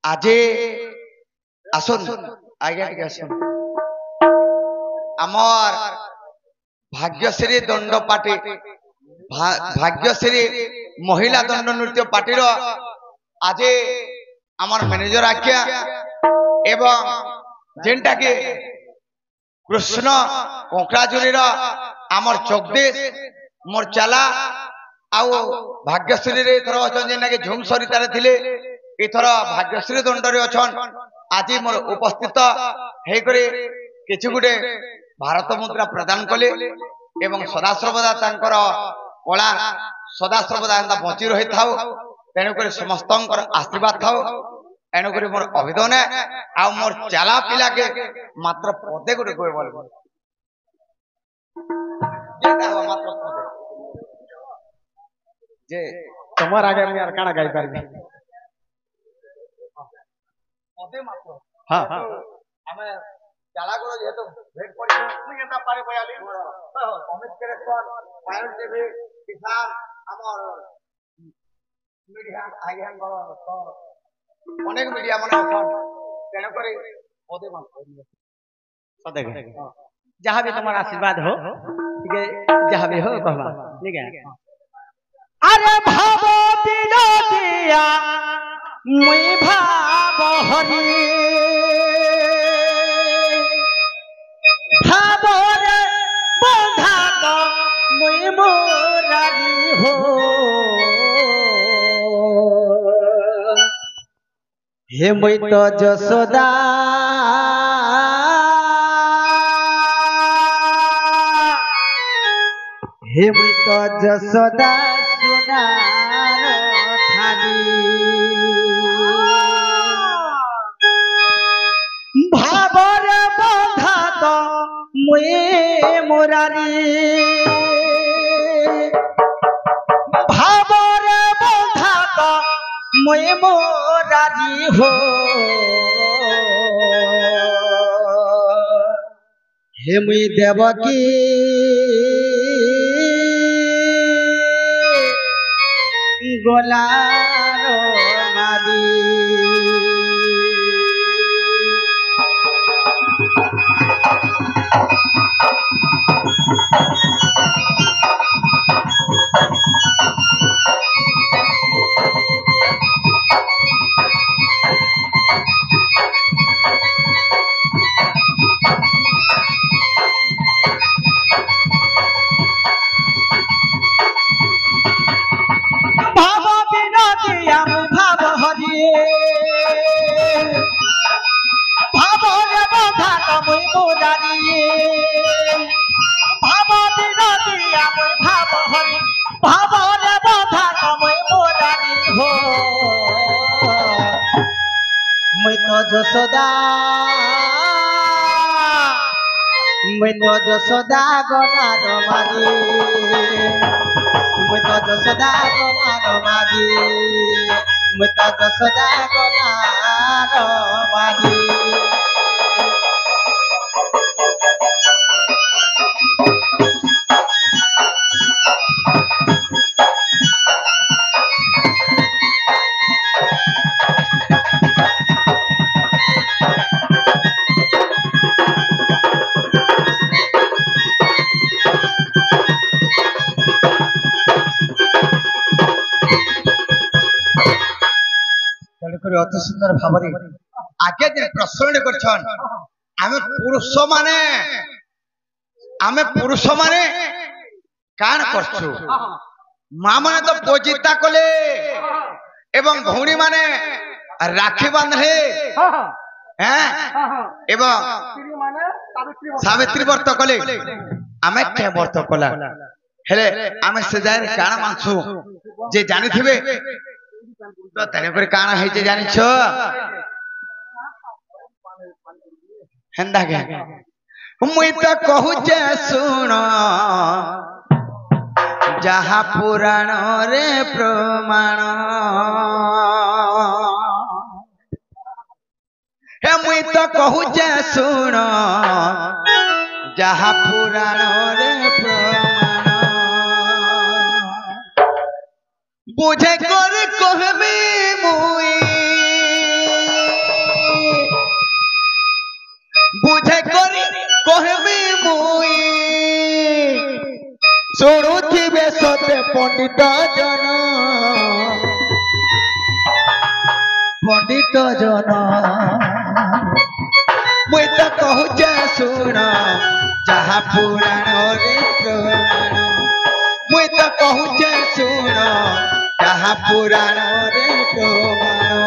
आज आसन आज्ञा टिके आसन आमर भाग्यश्री दंड पार्टी भाग्यश्री महिला दंड नृत्य पार्टी आज आमर मैनेजर आज्ञा एवं जेनटा कि कृष्ण कंकड़ाजुरी आमर जगदीश मोर चला आउ भाग्यश्री रे थर अछन जेना कि झुम सरितारे थिले इथर भाग्यश्री दंड रे अछन आज मोर उपस्थित हे करे किछु गुटे भारत मुद्रा प्रदान कले एवं सदा सर्वदा तांकर कला सदा सर्वदा एंता बची रही थाउ तेणु कर समस्त आशीर्वाद थाउ एणु कर मोर अभिदन आ मोर चला पिला के मात्र पदे गुटे कोइ बोल मात्र जे तुम्हार आगे में यार काना गाई पारबी पदे मात्र हां हमें चला गुरो जेतो भेट पड़ी मुई एंता पारे बयाली अमित करेक्टर पायल टीवी किसान हमर मीडिया आज्ञान तो अनेक मीडिया मन अछन तेण करे पदे मात्र सदे जहां भी तुम्हारा आशीर्वाद हो ठीक है जहां भी हो कहबा ठीक है अरे भाव विनोदिया मुई भाव हरि भाव रे बंधा को मुई मोरारी हो हे मुई तो जसोदा हे मुई तो जसोदा सुनार थाली भावर बंधा तो मुई मोरारी भावर बंधा तो मुई मोरारी हो हे मुई देवकी गोलारो माली जसोदा मैं तो जसोदा गोलार माली मैं तो जसोदा गोलार माली मैं तो जसोदा गोलार माली अति सुंदर भाव आगे जे प्रश्न करछन आमे पुरुष माने कान करछु मां माने तो पूजिता कले एवं भौणी माने राखी बांधले हैं एवं सावित्री व्रत कले आमे के व्रत कला हेले आमे से जाय कान मानछु जे जानि थिबे तो तेरे पर काना है जे जानि छ हेंदा के मुई तो कहू जे सुन जहा पुराण रे प्रमाण हे मुई तो कहू जे सुन जहा पुराण रे प्रमाण बुझे कर कहबी मुई ଶୁଣୁଥିବେ ସତେ ପଣ୍ଡିତ ଜନ ପଣ୍ଡିତ ଜନ ମୁଇଁ ତ କହୁଛେ ଶୁଣ ଯାହା ପୁରାଣରେ ପ୍ରମାଣ ମୁଇଁ ତ କହୁଛେ ଶୁଣ ଯାହା ପୁରାଣରେ ପ୍ରମାଣ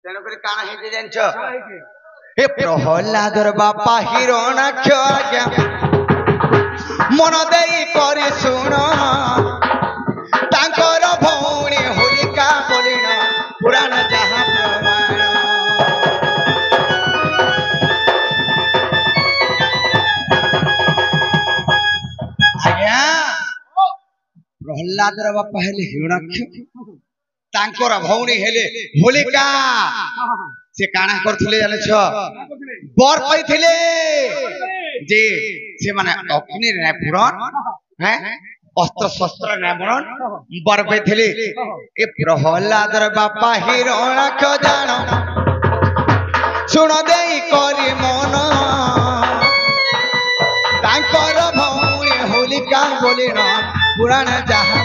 ତେଣୁକରି କାଣା ହେଇଛି ଜାଣିଛ ଏ ପ୍ରହ୍ଲାଦର ବାପା ହିରଣାକ୍ଷ ଆଜ୍ଞା ମନ ଦେଇ କରି ଶୁଣ ତାଙ୍କର ଭଉଣୀ ହୋଲିକା ବୋଲିଣ ପୁରାଣ ଯାହା ପ୍ରମାଣ ଆଜ୍ଞା ପ୍ରହ୍ଲାଦର ବାପା ହେଲେ ହିରଣାକ୍ଷ ତାଙ୍କର ଭଉଣୀ ହେଲେ ହୋଲିକା ସେ କାଣା କରୁଥିଲେ ଜାଣିଛ ବର ପାଇଥିଲେ ଯେ ସେମାନେ ଅଗ୍ନିରେ ନାଇଁ ପୁରଣ ଅସ୍ତ୍ର ଶସ୍ତ୍ର ନାଇଁ ପୁରଣ ବର ପାଇଥିଲେ ଏ ପ୍ରହ୍ଲାଦର ବାପା ହିରଣାକ୍ଷ ଜାଣ ଶୁଣ ଦେଇ କରି ମନ ତାଙ୍କର ଭଉଣୀ ହୋଲିକା ବୋଲିଣ ପୁରାଣ ଯାହା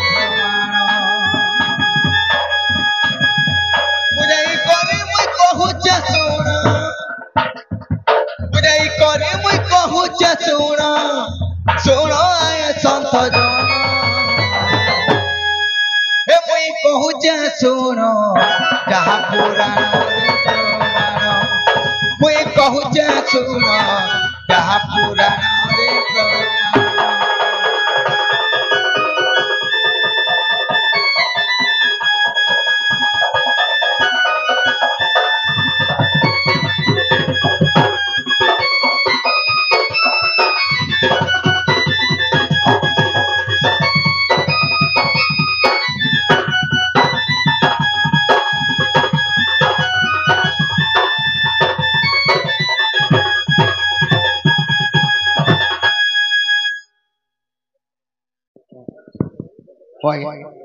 ଶୁଣ ଶୁଣ ଆୟ ସନ୍ଥ ଜନ ହେ ମୁଇଁ କହୁଛେ ଶୁଣ ଯାହା ପୁରାଣରେ ପ୍ରମାଣ ମୁଇଁ କହୁଛେ ଶୁଣ ଯାହା ପୁରାଣରେ ପ୍ରମାଣ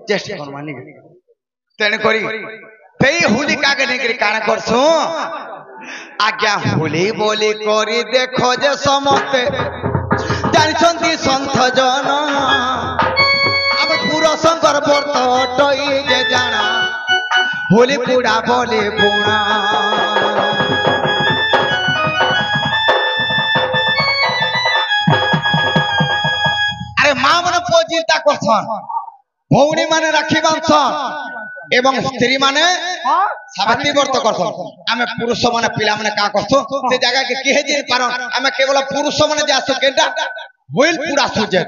चेष्टा करवानी तेन करी तेई होलिका के नेकरी काना करसु आज्ञा होली बोली करी देखो जे समते जानिछंती संत जन अब पूरा शंकर व्रत टई जे जाना होली पुड़ा बोली पुणा अरे मां मन पोजिता करछन भौणी माने राखी बांधछन एवं स्त्री माने सावित्री व्रत करछन आमे पुरुष माने पिला माने का करछो से जगह के केहे जे पारन आमे केवल पुरुष माने जासु केटा होइल पुरा सुजे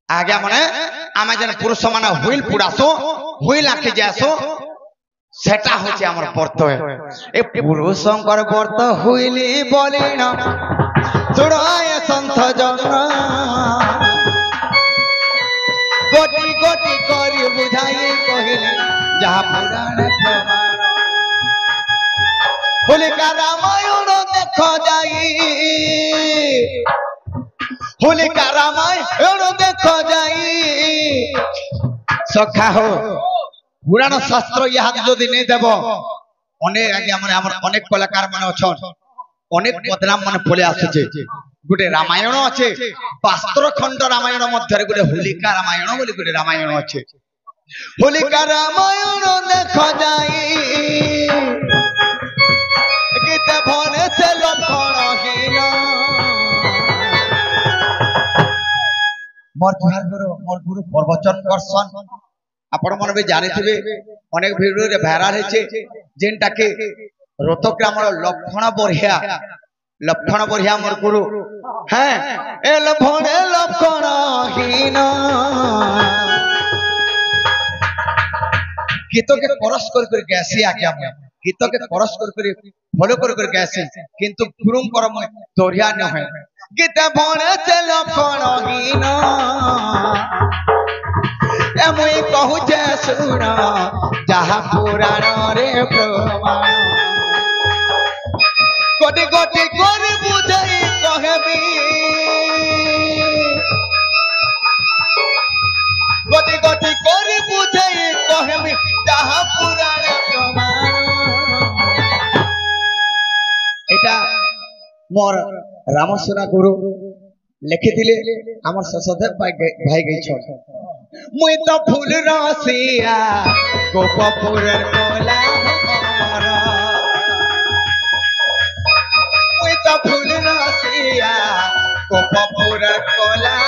आगे माने आमे जन पुरुष माने होइल पुरासो होइल आके जासो सेटा होचे हमर व्रत ए पुरुषंकर व्रत होइली बोलिन सुराय संत जन गोटी गोटी करी बुझाई कहिले जहा पुराण प्रमाण होलिका रामायण देख जाई होलिका रामायण देख जाई सखा हो पुराण शास्त्र यह जदि नहीं देव अनेक आज्ञा माने हमर अनेक कलाकार माने अछन अनेक बदनाम माने पले आछे गुटे रामायण अच्छे पास्त्र खंड रामायण मध्य गोटे होलिका रामायण बोली गोटे रामायण अच्छे होलिका रामायण देख जाई गीते भने से लक्षणहीन मोर गुरु प्रवचन करसन आपण मन भी जानिथिबे अनेक वीडियो रे भाइराल हेचे जेनटा के रोतग्रामर लक्षण बढ़िया লক্ষণ বঢ়িয়া মোর গুরু হ্যাঁ এল ভণে লক্ষণ হীন গীতকে করস করে গেছি আজ্ঞা গীতকে করস করে ফলো করে গেছি কিন্তু গুরুঙ্কর মই দরিয়া নহে গীতে ভণে সে লক্ষণ হীন এমই কহুছে শুণ যাহা পুরাণ রে প্রমাণ কোটি কোটি করে বুঝাই কহেবি কোটি কোটি করে বুঝাই কহেবি যাহা পুরাণ প্রমাণ এটা মোর রামসোনা গুরু লিখিলে আমার সসদেব ভাই গেছ মুই তো ফুল রসিয়া গোপপুরের কোলা মুই তো ফুল রসিয়া গোপপুরের কোলা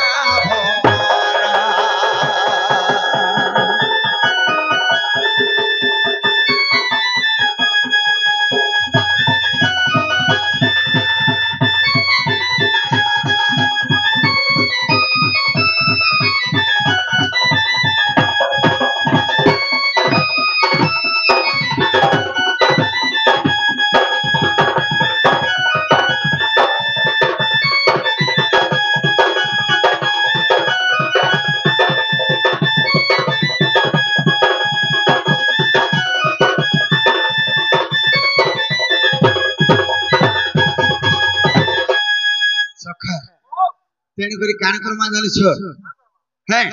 তেণুকরি কাণ কর্মা জানিছ হ্যাঁ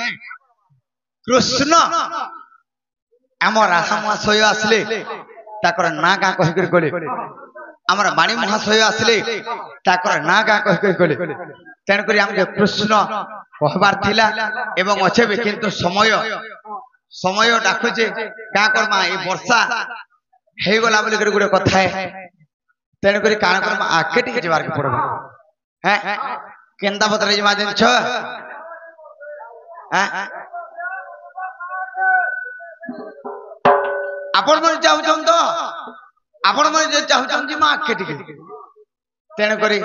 কৃষ্ণ আমার রাধা মহাশয় আসলে তাকর না গা কহিকরি গলে আমার বাণী মহাশয় আসলে তাকর না গা কহিকরি গলে তেণুকরি আমাকে কৃষ্ণ কহবার থিলা এবং অছে বি কিন্তু সময় ডাকুছে গা কর্মা এই বর্ষা ହେଇଗଲା ବୋଲି ଗୋଟେ କଥା ତେଣୁକରି କାଣ କର୍ମା ଆଗେ ଟିକେ ଯିବାର୍କେ ପଡିବ হ্যাঁ কেন্দা পত্রে জমা দিনছ আপন মানে চাহুছন তো আপন মানে চাহুছন যে মা আখে টিকে তেণু করে